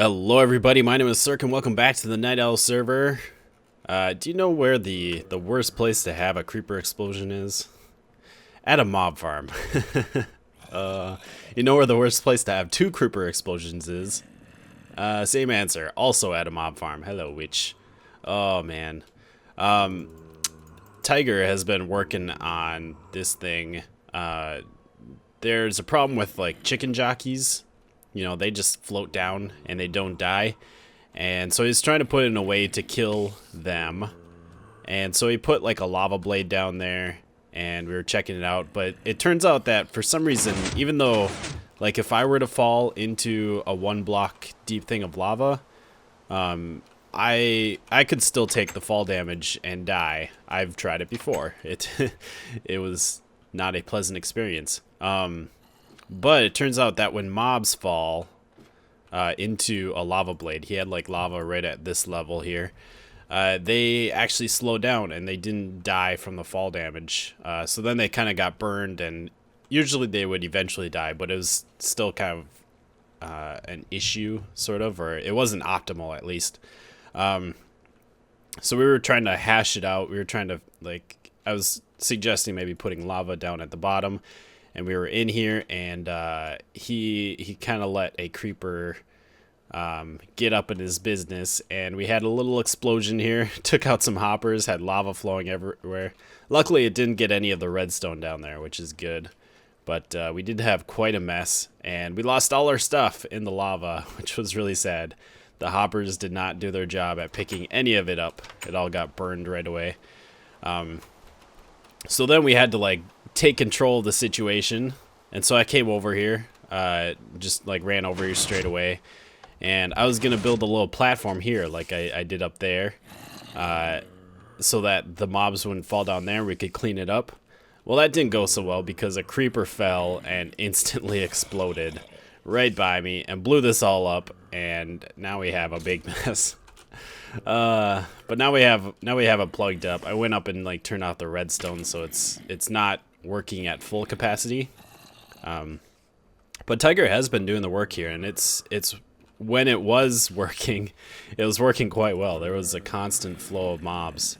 Hello everybody, my name is Sirhc and welcome back to the NightOwl server. Do you know where the worst place to have a creeper explosion is? At a mob farm. You know where the worst place to have two creeper explosions is? Same answer, also at a mob farm. Hello, witch. Oh man. Tiger has been working on this thing. There's a problem with like chicken jockeys. You know, they just float down and they don't die. And so he's trying to put in a way to kill them. And so he put like a lava blade down there and we were checking it out. But it turns out that for some reason, even though like if I were to fall into a 1 block deep thing of lava, I could still take the fall damage and die. I've tried it before. It was not a pleasant experience. But it turns out that when mobs fall into a lava blade, he had like lava right at this level here, they actually slow down and they didn't die from the fall damage. So then they kind of got burned, and usually they would eventually die, but it was still kind of an issue, sort of, or it wasn't optimal at least. So we were trying to hash it out. We were trying to, like, I was suggesting maybe putting lava down at the bottom. And we were in here, and he kind of let a creeper get up in his business, and we had a little explosion here. Took out some hoppers, had lava flowing everywhere. Luckily, it didn't get any of the redstone down there, which is good. But we did have quite a mess, and we lost all our stuff in the lava, which was really sad. The hoppers did not do their job at picking any of it up. It all got burned right away. So then we had to, like, take control of the situation, and so I came over here, just like ran over here straight away, and I was gonna build a little platform here like I did up there, so that the mobs wouldn't fall down there. We could clean it up. Well, that didn't go so well because a creeper fell and instantly exploded right by me and blew this all up, and now we have a big mess. But now we have it plugged up. I went up and like turned off the redstone, so it's not working at full capacity. But Tiger has been doing the work here, and it's when it was working, it was working quite well. There was a constant flow of mobs.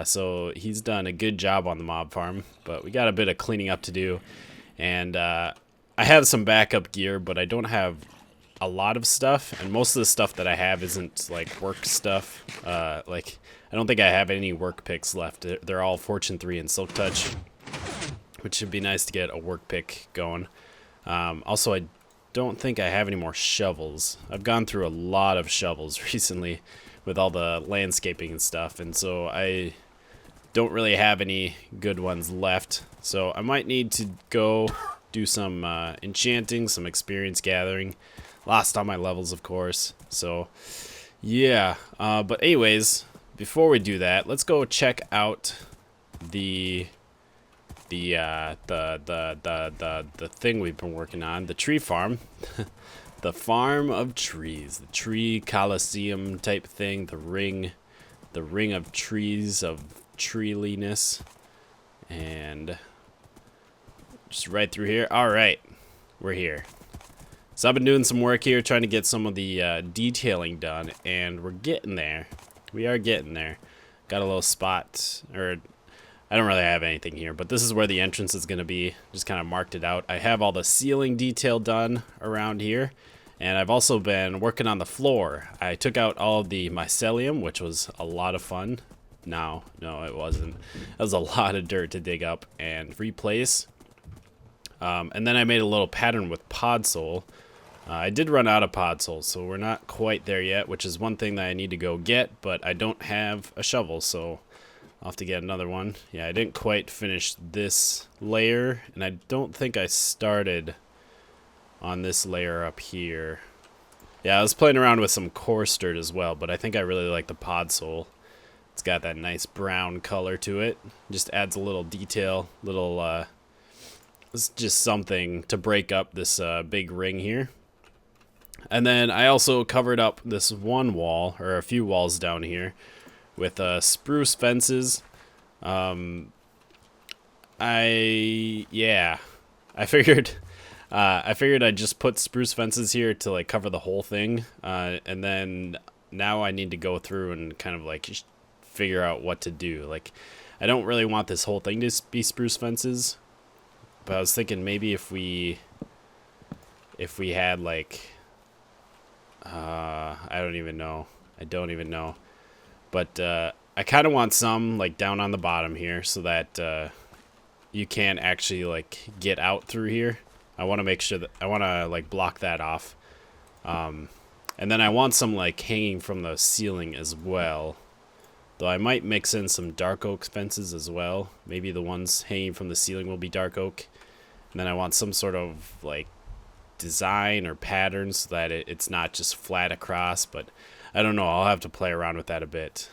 So he's done a good job on the mob farm, but we got a bit of cleaning up to do. And I have some backup gear, but I don't have a lot of stuff, and most of the stuff that I have isn't like work stuff. Like, I don't think I have any work picks left. They're all Fortune 3 and Silk Touch, which should be nice to get a work pick going. Also, I don't think I have any more shovels. I've gone through a lot of shovels recently with all the landscaping and stuff, and so I don't really have any good ones left. So I might need to go do some enchanting, some experience gathering. Lost all my levels, of course. So yeah, but anyways, before we do that, let's go check out the thing we've been working on, the tree farm. The farm of trees, the tree coliseum type thing, the ring of trees, of treeliness. And just right through here. All right, we're here. So I've been doing some work here, trying to get some of the detailing done, and we're getting there. We are getting there. Got a little spot, or I don't really have anything here, but this is where the entrance is going to be. Just kind of marked it out. I have all the ceiling detail done around here, and I've also been working on the floor. I took out all of the mycelium, which was a lot of fun. No, it wasn't. That was a lot of dirt to dig up and replace. And then I made a little pattern with podzol. I did run out of podzol, so we're not quite there yet, which is one thing that I need to go get, but I don't have a shovel, so I'll have to get another one. Yeah, I didn't quite finish this layer, and I don't think I started on this layer up here. Yeah, I was playing around with some coarse dirt as well, but I think I really like the podzol. It's got that nice brown color to it. Just adds a little detail, it's just something to break up this big ring here. And then I also covered up this one wall, or a few walls down here, with spruce fences. I figured I figured I'd just put spruce fences here to like cover the whole thing, and then now I need to go through and kind of like figure out what to do. Like, I don't really want this whole thing to be spruce fences, but I was thinking maybe if we had like, I don't even know. I don't even know. But I kind of want some like down on the bottom here so that you can't actually like get out through here. I want to make sure that I want to like block that off. And then I want some like hanging from the ceiling as well. Though I might mix in some dark oak fences as well. Maybe the ones hanging from the ceiling will be dark oak. And then I want some sort of like design or pattern so that it's not just flat across, but I don't know. I'll have to play around with that a bit.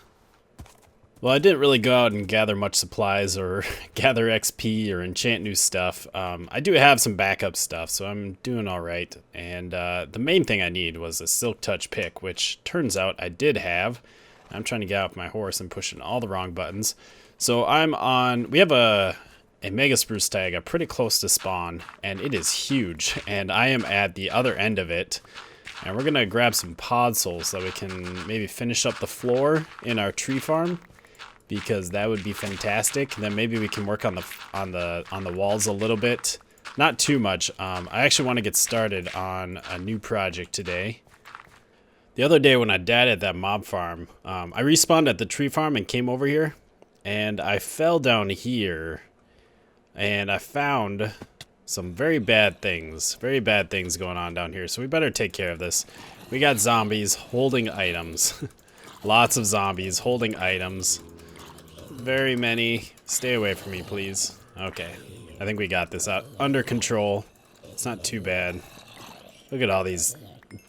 Well, I didn't really go out and gather much supplies or gather XP or enchant new stuff. I do have some backup stuff, so I'm doing all right. And the main thing I need was a Silk Touch pick, which turns out I did have. I'm trying to get off my horse and pushing all the wrong buttons. So we have a Mega Spruce Taiga pretty close to spawn, and it is huge. And I am at the other end of it. And we're going to grab some pod souls so that we can maybe finish up the floor in our tree farm, because that would be fantastic. And then maybe we can work on the walls a little bit. Not too much. I actually want to get started on a new project today. The other day when I died at that mob farm, I respawned at the tree farm and came over here. And I fell down here. And I found some very bad things going on down here. So we better take care of this. We got zombies holding items. Lots of zombies holding items. Very many. Stay away from me, please. Okay. I think we got this out under control. It's not too bad. Look at all these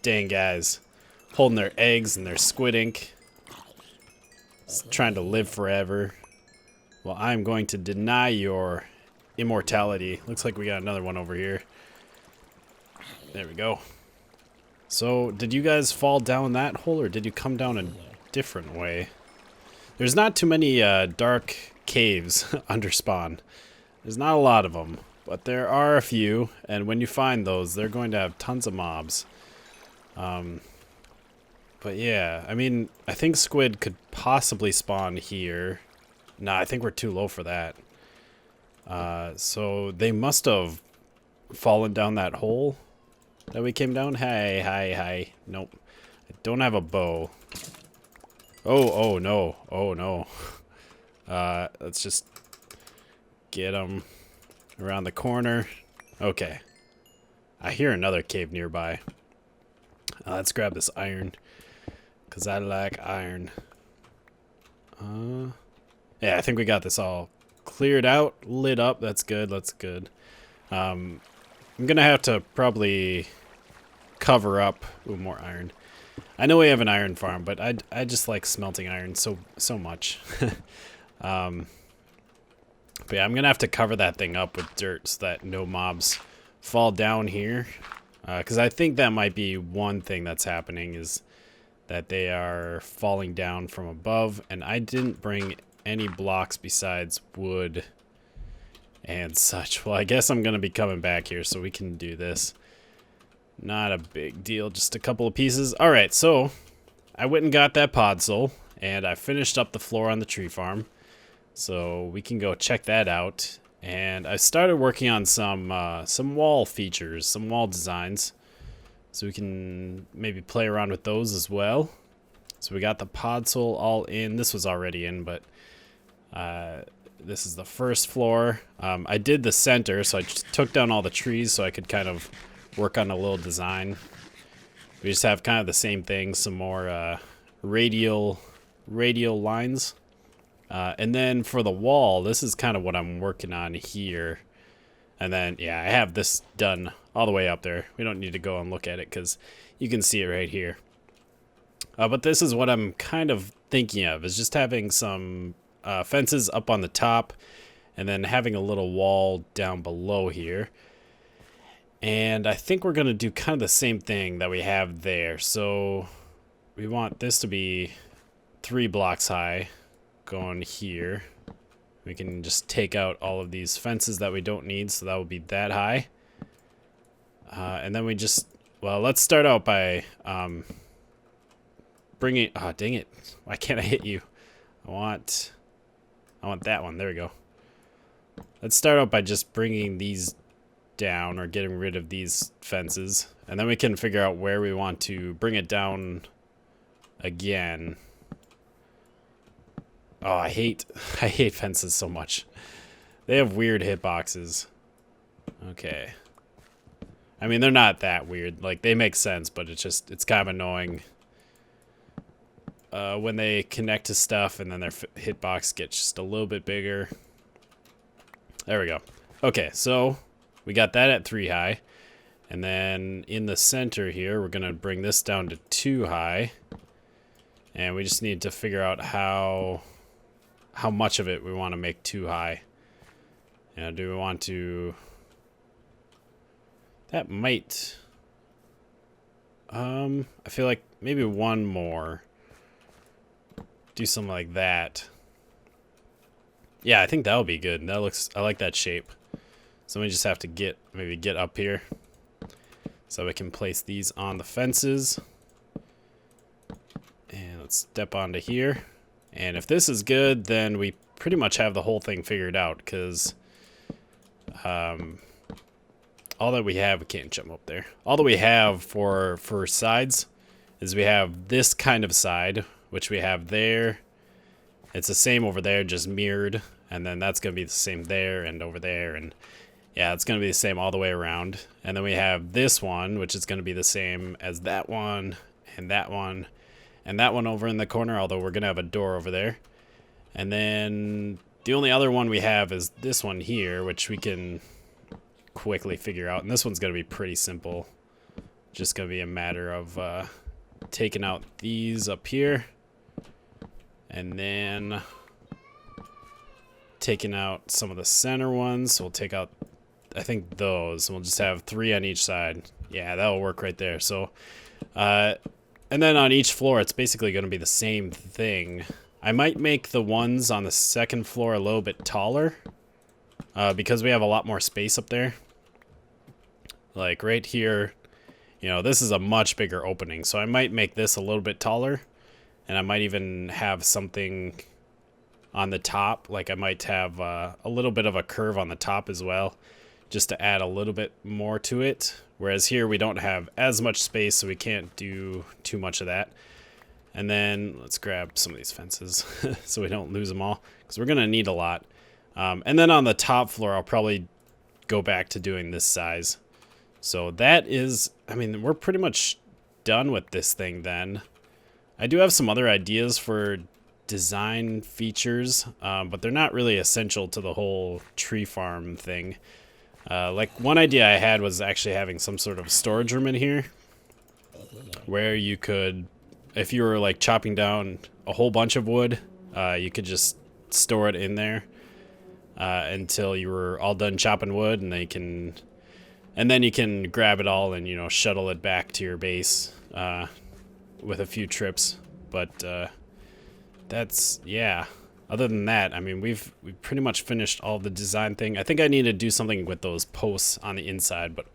dang guys holding their eggs and their squid ink. Just trying to live forever. Well, I'm going to deny your immortality. Looks like we got another one over here. There we go. So, did you guys fall down that hole, or did you come down a different way? There's not too many dark caves under spawn. There's not a lot of them, but there are a few, and when you find those, they're going to have tons of mobs. But yeah, I mean, I think squid could possibly spawn here. Nah, I think we're too low for that. So they must have fallen down that hole that we came down. Hi. Nope. I don't have a bow. Oh no. Oh no. Let's just get them around the corner. Okay. I hear another cave nearby. Let's grab this iron, because I like iron. Yeah, I think we got this all cleared out, lit up. That's good. That's good. I'm gonna have to probably cover up. Ooh, more iron. I know we have an iron farm, but I just like smelting iron so much. But yeah, I'm gonna have to cover that thing up with dirt so that no mobs fall down here. Because I think that might be one thing that's happening, is that they are falling down from above, and I didn't bring any blocks besides wood and such. Well, I guess I'm gonna be coming back here so we can do this. Not a big deal, just a couple of pieces. Alright, so I went and got that pod soul, and I finished up the floor on the tree farm. So we can go check that out. And I started working on some wall features, some wall designs. So we can maybe play around with those as well. So we got the pod soul all in. This was already in, but this is the first floor. I did the center, so I just took down all the trees so I could kind of work on a little design. We just have kind of the same thing, some more radial lines. And then for the wall, this is kind of what I'm working on here. And then, yeah, I have this done all the way up there. We don't need to go and look at it because you can see it right here. But this is what I'm kind of thinking of, is just having some fences up on the top and then having a little wall down below here. And I think we're going to do kind of the same thing that we have there. So we want this to be 3 blocks high going here. We can just take out all of these fences that we don't need, so that will be that high. And then we just, well, let's start out by bringing, oh, dang it. Why can't I hit you? I want that one. There we go. Let's start out by just bringing these down or getting rid of these fences. And then we can figure out where we want to bring it down again. Oh, I hate fences so much. They have weird hitboxes. Okay. I mean, they're not that weird. Like, they make sense, but it's kind of annoying when they connect to stuff and then their hitbox gets just a little bit bigger. There we go. Okay, so we got that at 3 high. And then in the center here, we're going to bring this down to 2 high. And we just need to figure out how much of it we want to make 2 high. Do we want to... That might... I feel like maybe one more. Do something like that. Yeah, I think that'll be good. That looks... I like that shape. So we just have to maybe get up here. So we can place these on the fences. And let's step onto here. And if this is good, then we pretty much have the whole thing figured out, because all that we have, we can't jump up there. All that we have for sides is we have this kind of side, which we have there. It's the same over there, just mirrored. And then that's going to be the same there and over there. And yeah, it's going to be the same all the way around. And then we have this one, which is going to be the same as that one and that one. And that one over in the corner, although we're going to have a door over there. And then the only other one we have is this one here, which we can quickly figure out. And this one's going to be pretty simple. Just going to be a matter of taking out these up here. And then taking out some of the center ones. So we'll take out, I think, those. And we'll just have 3 on each side. Yeah, that'll work right there. So, and then on each floor, it's basically going to be the same thing. I might make the ones on the second floor a little bit taller, because we have a lot more space up there. Like right here, this is a much bigger opening. So I might make this a little bit taller, and I might even have something on the top. Like I might have a little bit of a curve on the top as well, just to add a little bit more to it. Whereas here we don't have as much space, so we can't do too much of that. And then let's grab some of these fences so we don't lose them all, because we're going to need a lot. And then on the top floor, I'll probably go back to doing this size. So that is, I mean, we're pretty much done with this thing then. I do have some other ideas for design features, but they're not really essential to the whole tree farm thing. Like one idea I had was actually having some sort of storage room in here where you could, if you were like chopping down a whole bunch of wood, you could just store it in there until you were all done chopping wood, and then you can grab it all and shuttle it back to your base with a few trips. But that's, yeah. Other than that, I mean, we've pretty much finished all the design thing. I think I need to do something with those posts on the inside, but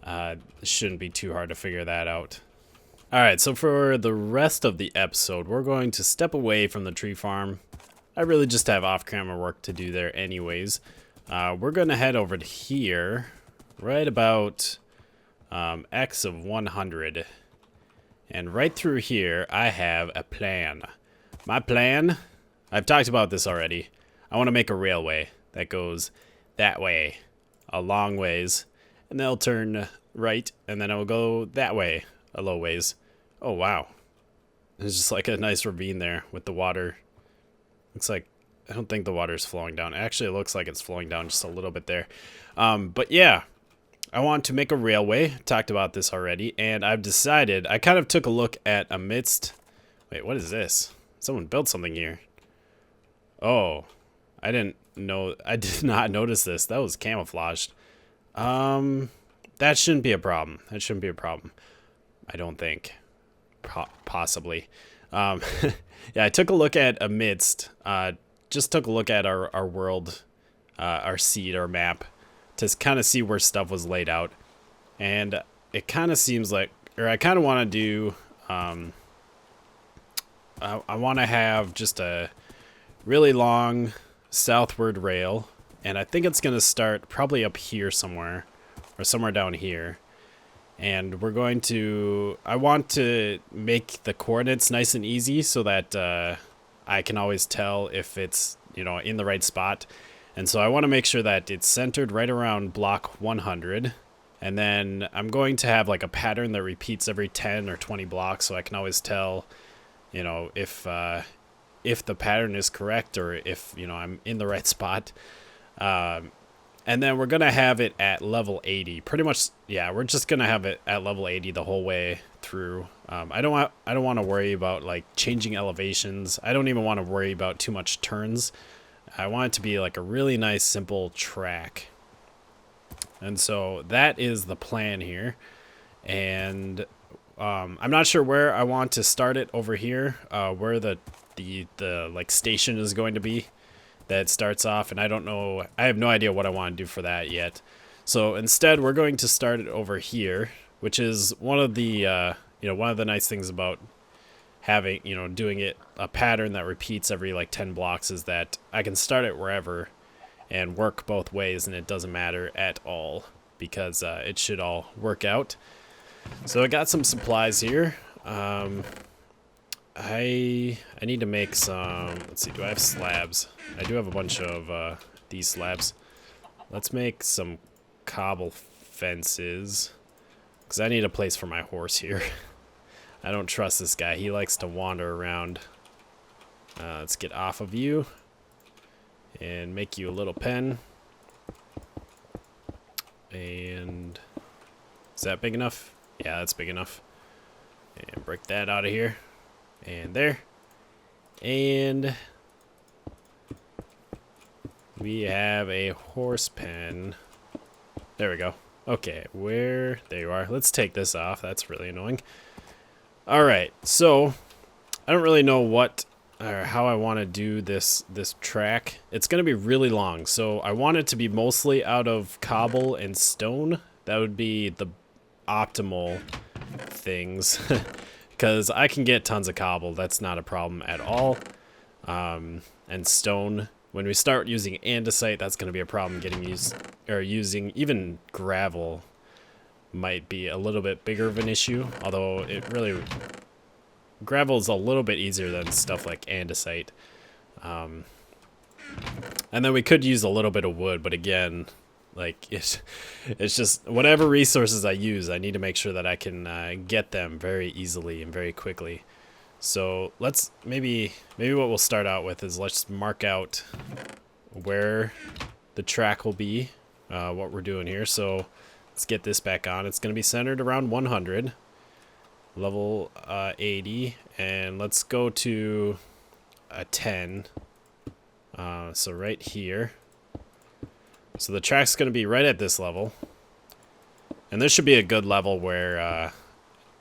it shouldn't be too hard to figure that out. All right, so for the rest of the episode, we're going to step away from the tree farm. I really just have off-camera work to do there anyways. We're going to head over to here, right about X of 100. And right through here, I have a plan. My plan... I've talked about this already. I want to make a railway that goes that way, a long ways, and then it'll turn right, and then it'll go that way, a low ways. Oh, wow. There's just like a nice ravine there with the water. Looks like, I don't think the water's flowing down. Actually, it looks like it's flowing down just a little bit there. But yeah, I want to make a railway. Talked about this already, and I've decided, I kind of took a look at amidst... Wait, what is this? Someone built something here. Oh, I did not notice this. That was camouflaged. That shouldn't be a problem. That shouldn't be a problem. I don't think. Possibly. Yeah, I took a look at amidst. Just took a look at our world, our seed, our map, to kind of see where stuff was laid out. And it kind of seems like, or I kind of want to do, I want to have just a really long southward rail, and I think it's going to start probably up here somewhere, or somewhere down here. And we're going to, I want to make the coordinates nice and easy so that I can always tell if it's, you know, in the right spot. And so I want to make sure that it's centered right around block 100. And then I'm going to have like a pattern that repeats every 10 or 20 blocks, so I can always tell, you know, if the pattern is correct, or if, you know, I'm in the right spot. And then we're going to have it at level 80. Pretty much, yeah, we're just going to have it at level 80 the whole way through. I don't want to worry about like changing elevations. I don't even want to worry about too much turns. I want it to be like a really nice simple track. And so that is the plan here. And I'm not sure where I want to start it over here, where the like station is going to be that starts off, and I don't know, I have no idea what I want to do for that yet. So instead we're going to start it over here, which is one of the you know, one of the nice things about having, you know, doing it a pattern that repeats every like 10 blocks is that I can start it wherever and work both ways, and it doesn't matter at all because it should all work out. So I got some supplies here. I need to make some, let's see, do I have slabs? I do have a bunch of these slabs. Let's make some cobble fences, because I need a place for my horse here. I don't trust this guy. He likes to wander around. Let's get off of you and make you a little pen. And is that big enough? Yeah, that's big enough. And break that out of here. And there. And we have a horse pen. There we go. Okay, where? There you are. Let's take this off. That's really annoying. Alright, so I don't really know what or how I want to do this track. It's going to be really long, so I want it to be mostly out of cobble and stone. That would be the optimal things. Because I can get tons of cobble, that's not a problem at all. And stone, when we start using andesite, that's going to be a problem getting using even gravel might be a little bit bigger of an issue. Although gravel is a little bit easier than stuff like andesite. And then we could use a little bit of wood, but again, like it's just whatever resources I use, I need to make sure that I can get them very easily and very quickly. So let's maybe what we'll start out with is let's mark out where the track will be, what we're doing here. So let's get this back on. It's going to be centered around 100, level 80, and let's go to a 10. So right here. So the track's going to be right at this level. And this should be a good level where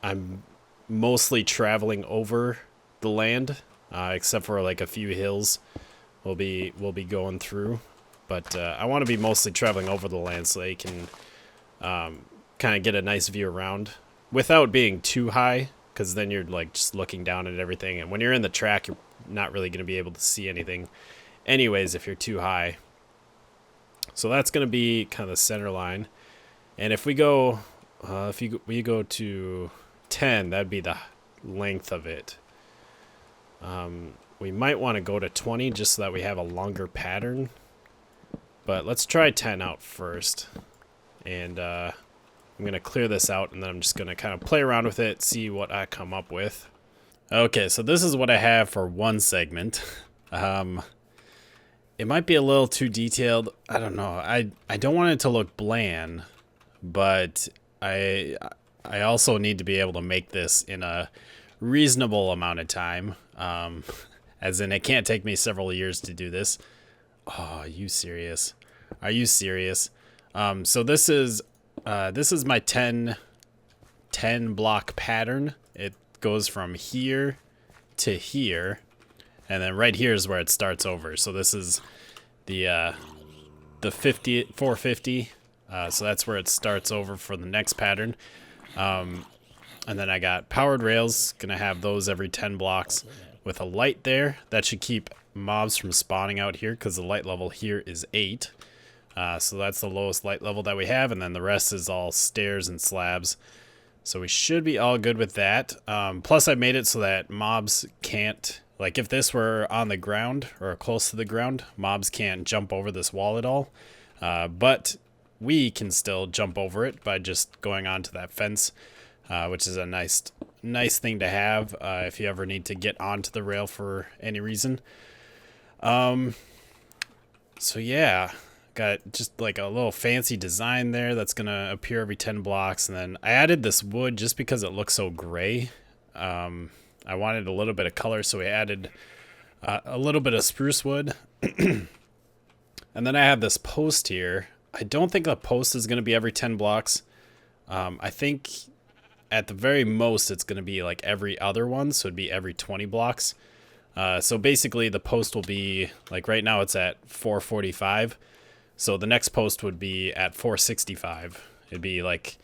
I'm mostly traveling over the land, except for like a few hills we'll be going through. But I want to be mostly traveling over the land so they can kind of get a nice view around without being too high, because then you're like just looking down at everything. And when you're in the track, you're not really going to be able to see anything anyways if you're too high. So that's going to be kind of the center line. And if we go, we go to 10, that'd be the length of it. We might want to go to 20 just so that we have a longer pattern. But let's try 10 out first. And I'm going to clear this out, and then I'm just going to kind of play around with it, see what I come up with. Okay, so this is what I have for one segment. It might be a little too detailed. I don't know. I don't want it to look bland, but I also need to be able to make this in a reasonable amount of time. As in, it can't take me several years to do this. Oh, are you serious? Are you serious? So this is my 10 block pattern. It goes from here to here. And then right here is where it starts over. So this is the 450 So that's where it starts over for the next pattern. And then I got powered rails, gonna have those every 10 blocks with a light there. That should keep mobs from spawning out here because the light level here is 8. So that's the lowest light level that we have, and then the rest is all stairs and slabs. So we should be all good with that. Plus I made it so that mobs can't, like if this were on the ground or close to the ground, mobs can't jump over this wall at all. But we can still jump over it by just going onto that fence, which is a nice thing to have if you ever need to get onto the rail for any reason. So yeah, got just like a little fancy design there that's gonna appear every 10 blocks, and then I added this wood just because it looks so gray. I wanted a little bit of color, so we added a little bit of spruce wood. And then I have this post here. I don't think the post is going to be every 10 blocks. I think at the very most it's going to be like every other one, so it'd be every 20 blocks. So basically the post will be, like right now it's at 445. So the next post would be at 465. It'd be like,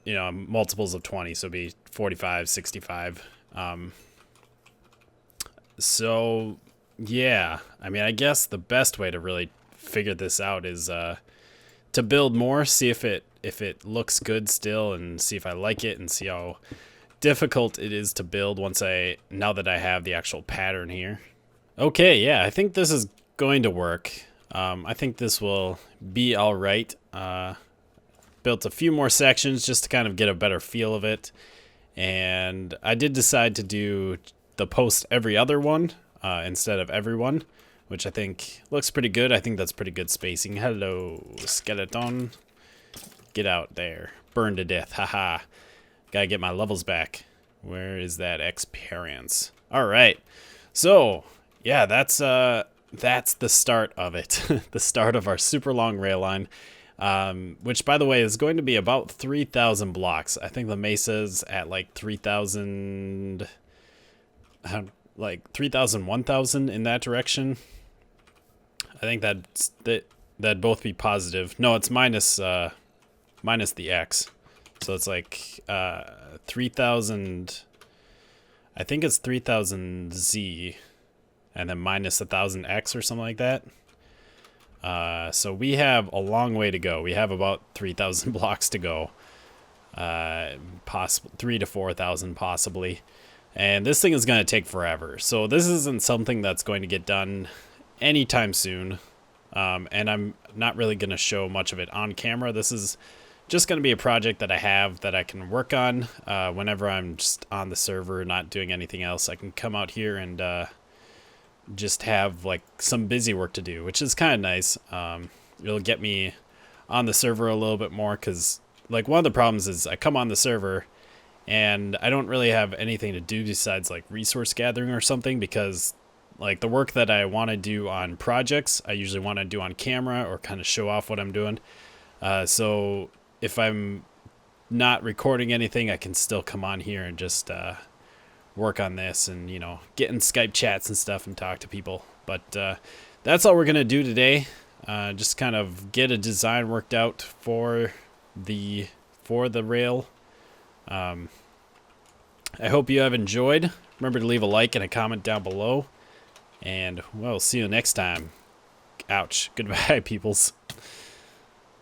you know, multiples of 20, so it'd be 45, 65. So yeah, I mean, I guess the best way to really figure this out is to build more, see if it looks good still, and see if I like it, and see how difficult it is to build now that I have the actual pattern here. Okay, yeah, I think this is going to work. I think this will be all right. Built a few more sections just to kind of get a better feel of it, and I did decide to do the post every other one instead of every one, which I think looks pretty good. I think that's pretty good spacing. Hello, skeleton. Get out there. Burn to death. Haha. Gotta get my levels back. Where is that experience? All right. So, yeah, that's the start of it. The start of our super long rail line, which, by the way, is going to be about 3,000 blocks. I think the mesa's at like 3,000... like 3,000, 1,000 in that direction. I think that'd both be positive. No, it's minus the X. So it's like 3,000. I think it's 3,000 Z, and then minus 1,000 X or something like that. So we have a long way to go. We have about 3,000 blocks to go. Possible 3,000 to 4,000 possibly. And this thing is going to take forever. So this isn't something that's going to get done anytime soon. And I'm not really going to show much of it on camera. This is just going to be a project that I have that I can work on whenever I'm just on the server, not doing anything else. I can come out here and just have like some busy work to do, which is kind of nice. It'll get me on the server a little bit more, because like one of the problems is I come on the server and I don't really have anything to do besides like resource gathering or something, because like the work that I want to do on projects, I usually want to do on camera or kind of show off what I'm doing. So if I'm not recording anything, I can still come on here and just work on this and, you know, get in Skype chats and stuff and talk to people. But that's all we're going to do today. Just kind of get a design worked out for the rail. I hope you have enjoyed. Remember to leave a like and a comment down below. And we'll see you next time. Ouch. Goodbye, peoples.